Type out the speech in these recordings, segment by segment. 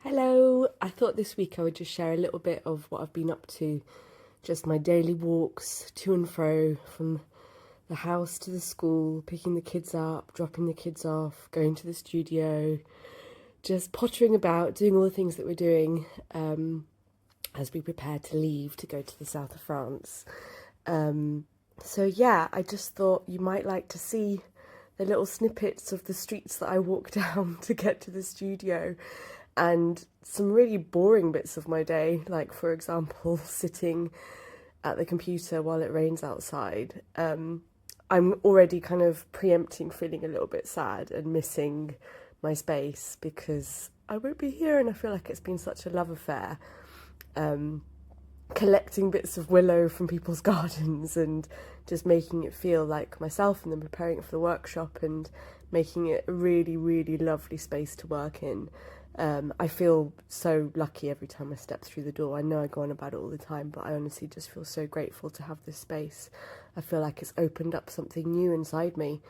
Hello, I thought this week I would just share a little bit of what I've been up to, just my daily walks to and fro from the house to the school, picking the kids up, dropping the kids off, going to the studio, just pottering about, doing all the things that we're doing as we prepare to leave to go to the south of France. So I just thought you might like to see the little snippets of the streets that I walk down to get to the studio and some really boring bits of my day, like for example, sitting at the computer while it rains outside. I'm already kind of preempting feeling a little bit sad and missing my space because I won't be here and I feel like it's been such a love affair. Collecting bits of willow from people's gardens and just making it feel like myself, and then preparing it for the workshop and making it a really, really lovely space to work in. I feel so lucky every time I step through the door. I know I go on about it all the time, but I honestly just feel so grateful to have this space. I feel like it's opened up something new inside me.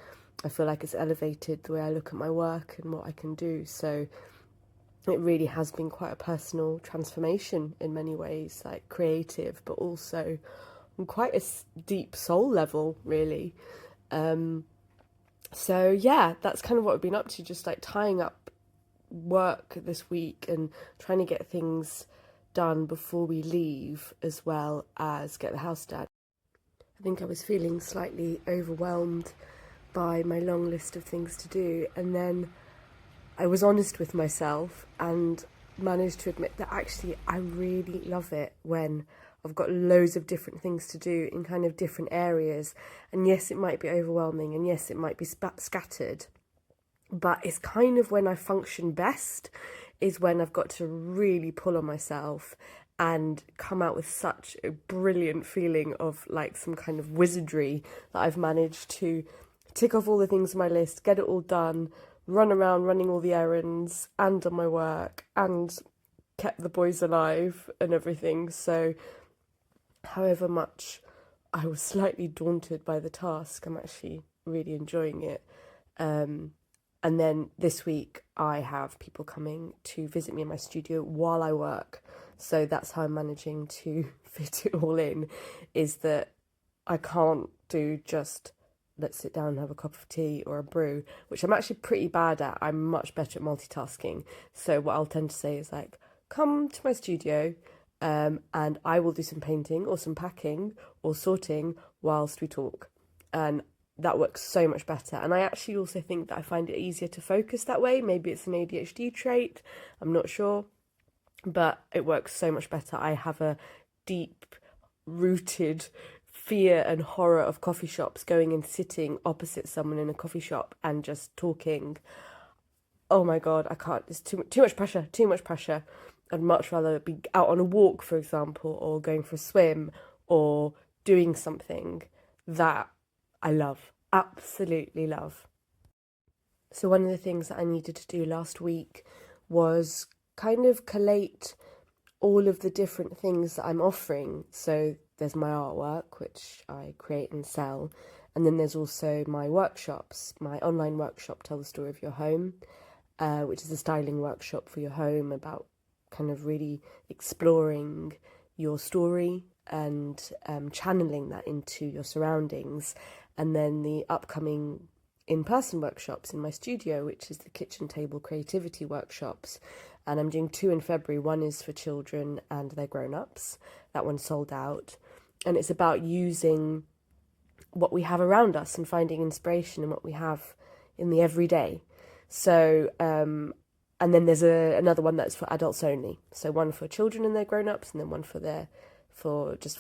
I feel like it's elevated the way I look at my work and what I can do. So it really has been quite a personal transformation in many ways, like creative, but also on quite a deep soul level, really. That's kind of what I've been up to, just like tying up work this week and trying to get things done before we leave, as well as get the house done. I think I was feeling slightly overwhelmed by my long list of things to do, and then I was honest with myself and managed to admit that actually I really love it when I've got loads of different things to do in kind of different areas. And yes, it might be overwhelming, and yes, it might be scattered, but it's kind of when I function best is when I've got to really pull on myself and come out with such a brilliant feeling of like some kind of wizardry that I've managed to tick off all the things on my list, get it all done, run around running all the errands and done my work and kept the boys alive and everything. So however much I was slightly daunted by the task, I'm actually really enjoying it. And then this week I have people coming to visit me in my studio while I work. So that's how I'm managing to fit it all in, is that I can't do just let's sit down and have a cup of tea or a brew, which I'm actually pretty bad at. I'm much better at multitasking. So what I'll tend to say is like, come to my studio, and I will do some painting or some packing or sorting whilst we talk. And that works so much better. And I actually also think that I find it easier to focus that way. Maybe it's an ADHD trait, I'm not sure, but it works so much better. I have a deep rooted fear and horror of coffee shops, going and sitting opposite someone in a coffee shop and just talking. Oh my God, I can't. It's too much pressure, too much pressure. I'd much rather be out on a walk, for example, or going for a swim or doing something that I love, absolutely love. So one of the things that I needed to do last week was kind of collate all of the different things that I'm offering. So there's my artwork, which I create and sell. And then there's also my workshops, my online workshop, Tell the Story of Your Home, which is a styling workshop for your home about kind of really exploring your story and channeling that into your surroundings. And then the upcoming in-person workshops in my studio, which is the kitchen table creativity workshops. And I'm doing 2 in February. One is for children and their grown-ups. That one's sold out. And it's about using what we have around us and finding inspiration in what we have in the everyday. So, and then there's another one that's for adults only. So one for children and their grown-ups, and then one for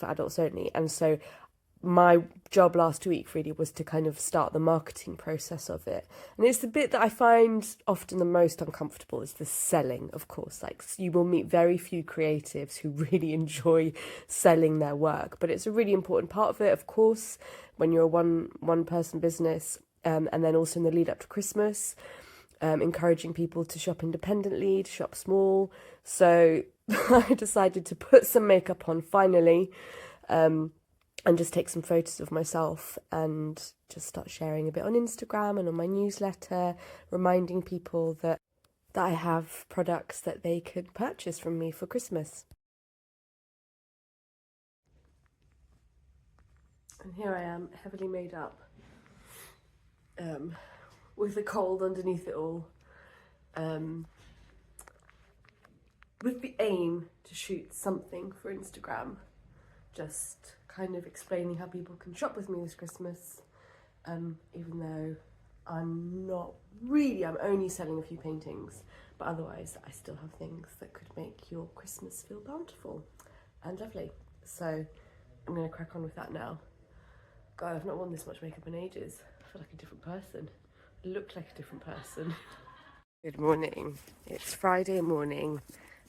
adults only. And so my job last week really was to kind of start the marketing process of it. And it's the bit that I find often the most uncomfortable, is the selling, of course. Like, you will meet very few creatives who really enjoy selling their work, but it's a really important part of it, of course, when you're a one person business. And then also in the lead up to Christmas, encouraging people to shop independently, to shop small. So I decided to put some makeup on finally, and just take some photos of myself and just start sharing a bit on Instagram and on my newsletter, reminding people that that I have products that they could purchase from me for Christmas. And here I am, heavily made up, with a cold underneath it all, with the aim to shoot something for Instagram, just kind of explaining how people can shop with me this Christmas, even though I'm only selling a few paintings, but otherwise I still have things that could make your Christmas feel bountiful and lovely. So I'm going to crack on with that now. God, I've not worn this much makeup in ages. I feel like a different person. I look like a different person. Good morning. It's Friday morning.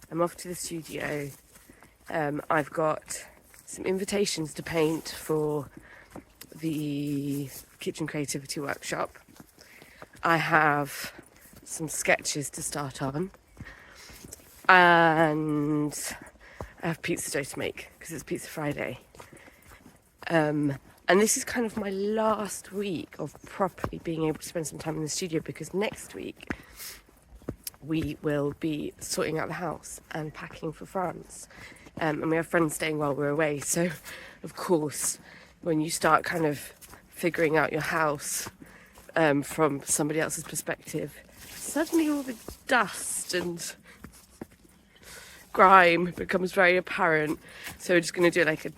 I'm off to the studio. I've got some invitations to paint for the kitchen creativity workshop. I have some sketches to start on, and I have pizza dough to make because it's Pizza Friday. And this is kind of my last week of properly being able to spend some time in the studio, because next week we will be sorting out the house and packing for France. And we have friends staying while we're away. So, of course, when you start kind of figuring out your house from somebody else's perspective, suddenly all the dust and grime becomes very apparent. So we're just going to do like a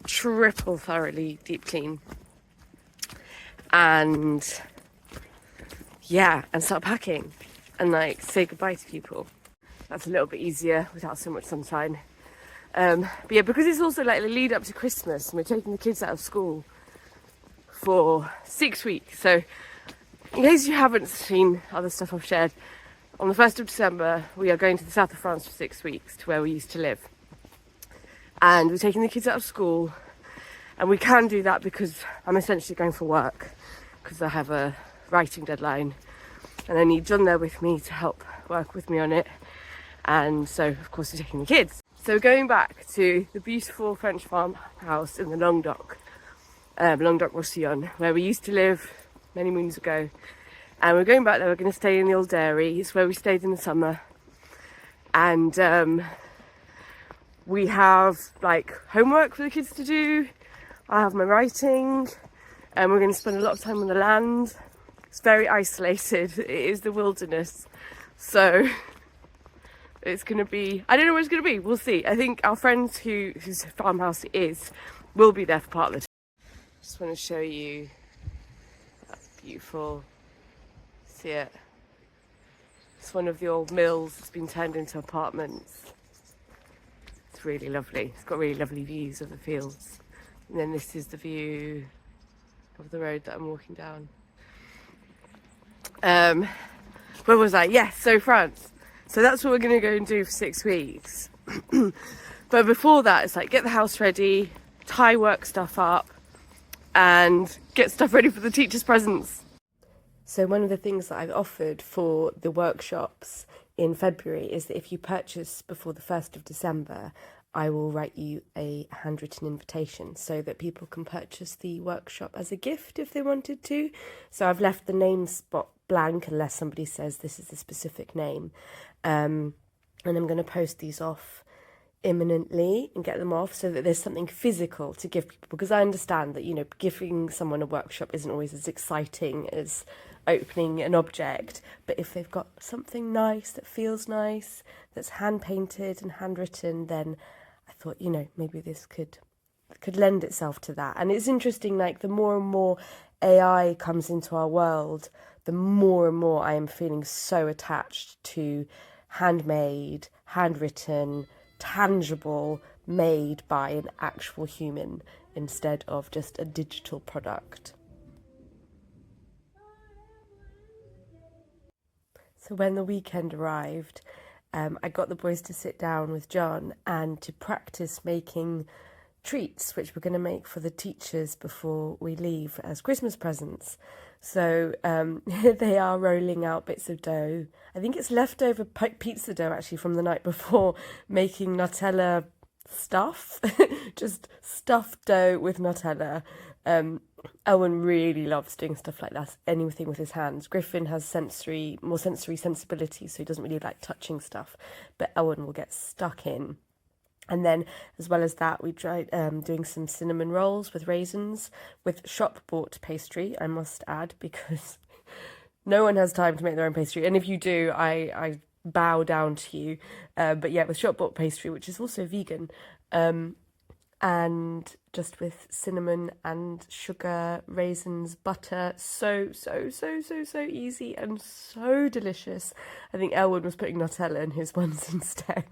triple thoroughly deep clean. And start packing and like say goodbye to people. That's a little bit easier without so much sunshine. But yeah, because it's also like the lead up to Christmas and we're taking the kids out of school for 6 weeks. So in case you haven't seen other stuff I've shared, on the 1st of December, we are going to the south of France for 6 weeks to where we used to live. And we're taking the kids out of school, and we can do that because I'm essentially going for work, because I have a writing deadline and I need John there with me to help work with me on it. And so, of course, we're taking the kids. So we're going back to the beautiful French farmhouse in the Languedoc, Roussillon, where we used to live many moons ago. And we're going back there. We're going to stay in the old dairy. It's where we stayed in the summer. And we have like homework for the kids to do. I have my writing, and we're going to spend a lot of time on the land. It's very isolated. It is the wilderness. So it's going to be, I don't know what it's going to be. We'll see. I think our friends whose farmhouse it is will be there for part of the time. Just want to show you that beautiful, see it? It's one of the old mills that's been turned into apartments. It's really lovely. It's got really lovely views of the fields. And then this is the view of the road that I'm walking down. Where was I? Yes, so France. So that's what we're going to go and do for 6 weeks. But before that, it's like get the house ready, tie work stuff up, and get stuff ready for the teachers' presents. So one of the things that I've offered for the workshops in February is that if you purchase before the 1st of December, I will write you a handwritten invitation so that people can purchase the workshop as a gift if they wanted to. So I've left the name spot blank unless somebody says this is a specific name. And I'm going to post these off imminently and get them off so that there's something physical to give people, because I understand that, you know, giving someone a workshop isn't always as exciting as opening an object, but if they've got something nice that feels nice, that's hand painted and handwritten, then I thought, you know, maybe this could lend itself to that. And it's interesting, like the more and more AI comes into our world, the more and more I am feeling so attached to handmade, handwritten, tangible, made by an actual human instead of just a digital product. So when the weekend arrived, I got the boys to sit down with John and to practice making treats, which we're going to make for the teachers before we leave as Christmas presents. So they are rolling out bits of dough. I think it's leftover pizza dough actually from the night before, making Nutella stuff, just stuffed dough with Nutella. Owen really loves doing stuff like that, anything with his hands. Griffin has more sensory sensibility, so he doesn't really like touching stuff, but Owen will get stuck in. And then, as well as that, we tried doing some cinnamon rolls with raisins, with shop-bought pastry, I must add, because no one has time to make their own pastry. And if you do, I bow down to you. But yeah, with shop-bought pastry, which is also vegan, and just with cinnamon and sugar, raisins, butter. So easy and so delicious. I think Elwood was putting Nutella in his ones instead,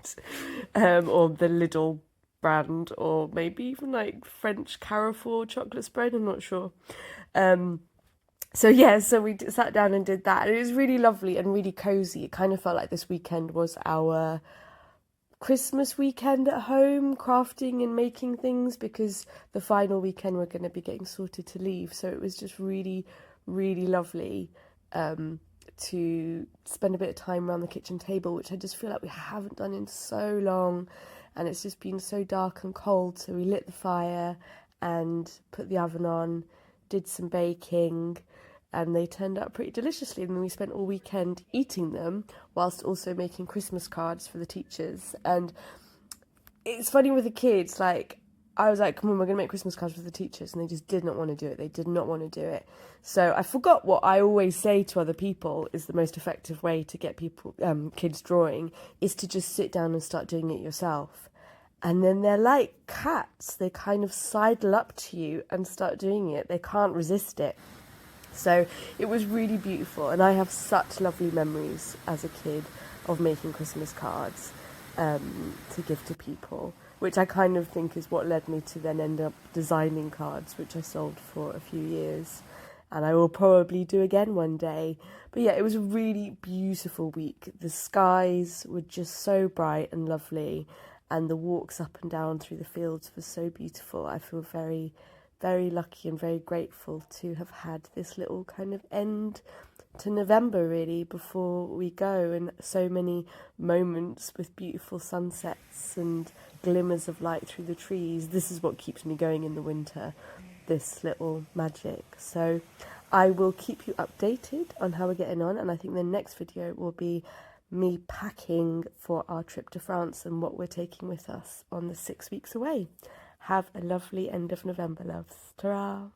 or the Lidl brand, or maybe even like French Carrefour chocolate spread, I'm not sure. So yeah, so we sat down and did that, and it was really lovely and really cozy. It kind of felt like this weekend was our Christmas weekend at home, crafting and making things, because the final weekend we're going to be getting sorted to leave. So it was just really, really lovely to spend a bit of time around the kitchen table, which I just feel like we haven't done in so long. And it's just been so dark and cold. So we lit the fire and put the oven on, did some baking, and they turned out pretty deliciously. And then we spent all weekend eating them whilst also making Christmas cards for the teachers. And it's funny with the kids, like, I was like, come on, we're going to make Christmas cards for the teachers. And they just did not want to do it. They did not want to do it. So I forgot what I always say to other people is the most effective way to get kids drawing, is to just sit down and start doing it yourself. And then they're like cats. They kind of sidle up to you and start doing it. They can't resist it. So it was really beautiful, and I have such lovely memories as a kid of making Christmas cards to give to people, which I kind of think is what led me to then end up designing cards, which I sold for a few years, and I will probably do again one day. But yeah, it was a really beautiful week. The skies were just so bright and lovely, and the walks up and down through the fields were so beautiful. I feel very, very lucky and very grateful to have had this little kind of end to November, really, before we go, and so many moments with beautiful sunsets and glimmers of light through the trees. This is what keeps me going in the winter, this little magic. So I will keep you updated on how we're getting on, and I think the next video will be me packing for our trip to France and what we're taking with us on the 6 weeks away. Have a lovely end of November, loves. Ta-ra!